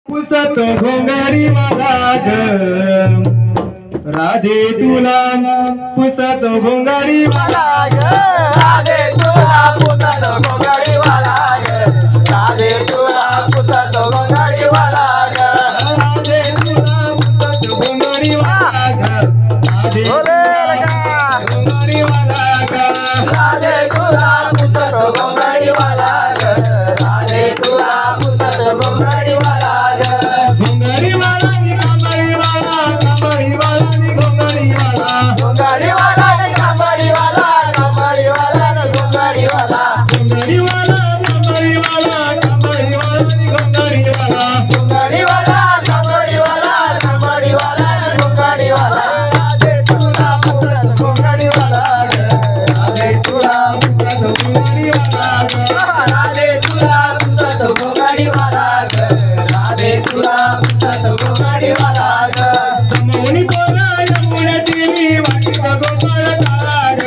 पुसत घोंगडी मला ग राधे तुला पुसत घोंगडी मला ग राधे तुला पुसत घोंगडी वाला ग राधे तुला पुसत घोंगडी वाला ग राधे तुला पुसत घोंगडी वाला ग राधे घोंगडी वाला ग राधे तुला पुसत घोंगडी वाला ग राधे तुला पुसत घोंगडी वाला ग घोंगडी वाला नि कांबळी वाला कांबळी वाला नि घोंगडी वाला घोंगडी वाला ने कांबळी वाला कांबळी वाला ने घोंगडी वाला घोंगडी वाला कांबळी वाला कांबळी वाला नि घोंगडी वाला घोंगडी वाला कांबळी वाला कांबळी वाला ने घोंगडी वाला राधे तुला पुसत घोंगडी वाला ग राधे तुला पुसत घोंगडी वाला ग राधे तुला पुसत घोंगडी वाला ग राधे तुला पुसत घोंगडी वाला ग जमवणी पोरा यमुना तिरी वाटीत गोपाळ काळा ग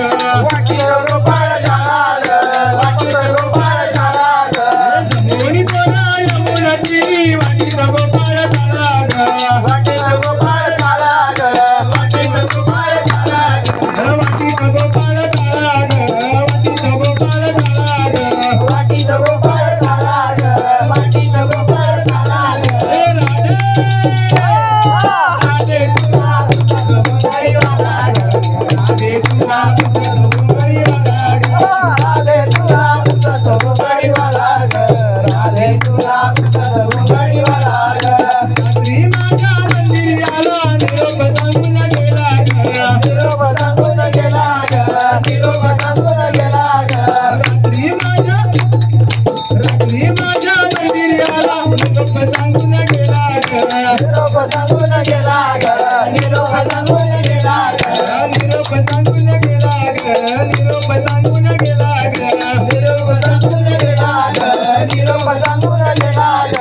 वाटीत गोपाळ काळा ग वाटीत गोपाळ काळा ग जमवणी पोरा यमुना तिरी वाटीत गोपाळ काळा ग वाटीत गोपाळ काळा ग वाटीत गोपाळ काळा ग वाटीत गोपाळ काळा ग वाटीत गोपाळ काळा ग वाटीत गोपाळ काळा ग वाटीत गोपाळ काळा ग हे राधे तुला पुसत घोंगडी वाला ग राधे तुला पुसत घोंगडी वाला ग राधे तुला पुसत घोंगडी वाला ग राधे तुला पुसत घोंगडी वाला ग रात्री माझ्या मंदिरी आला निरोप सांगून गेला ग निरोप सांगून गेला ग निरोप सांगून गेला ग रात्री माझ्या मंदिरी आला निरोप सांगून गेला ग निरोप सांगून गेला ग निरोप सांगून गेला ग निरोप सांगून गेला ग निरोप सांगून गेला ग निरोप सांगून गेला ग निरोप सांगून गेला ग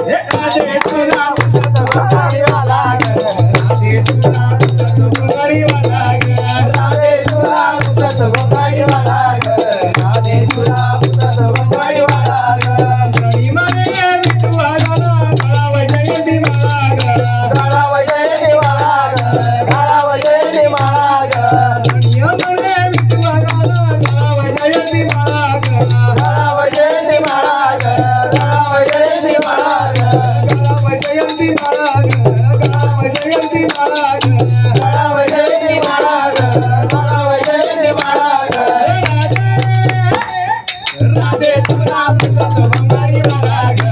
हे राधे तुला पुसत घोंगडी वाला ग राधे तुला पुसत घोंगडी वाला ग राधे तुला पुसत घोंगडी वाला ग राधे तुला पुसत घोंगडी वाला ग गडी मारे विठुआ गाला गळाव जयंती माळा ग गाळाव जयंती माळा ग गाळाव जयंती माळा ग गडिया मारे विठुआ गाला गळाव जयंती माळा ग गाळाव जयंती माळा ग गाळाव जयंती माळा ग गळाव जयंती माळा ग गळाव जयंती माळा ग गाळाव जयंती माळा ग गाळाव जयंती माळा ग राधे तुला पुसत घोंगडी वाला ग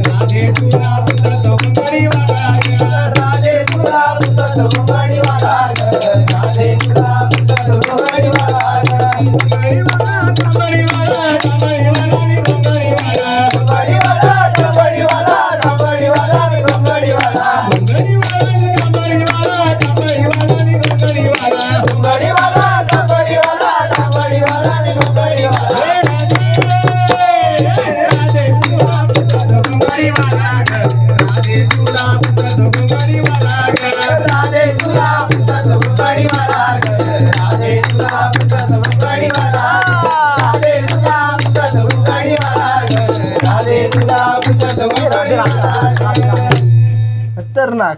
राधे तुला पुसत घोंगडी वाला ग राधे तुला पुसत घोंगडी वाला ग राधे तुला पुसत घोंगडी वाला ग घोंगडी वाला कांबळी वाला कांबळी वाला नि घोंगडी वाला घोंगडी वाला कांबळी वाला कांबळी वाला नि घोंगडी वाला घोंगडी वाला नि कांबळी वाला कांबळी वाला नि घोंगडी वाला घोंगडी वाला कांबळी वाला कांबळी वाला नि घोंगडी वाला राधे तुला पुसत घोंगडी वाला ग राधे तुला पुसत घोंगडी वाला ग राधे तुला पुसत घोंगडी वाला ग राधे तुला पुसत घोंगडी वाला राधे तुला पुसत घोंगडी वाला ग राधे तुला पुसत घोंगडी वाला खतरनाक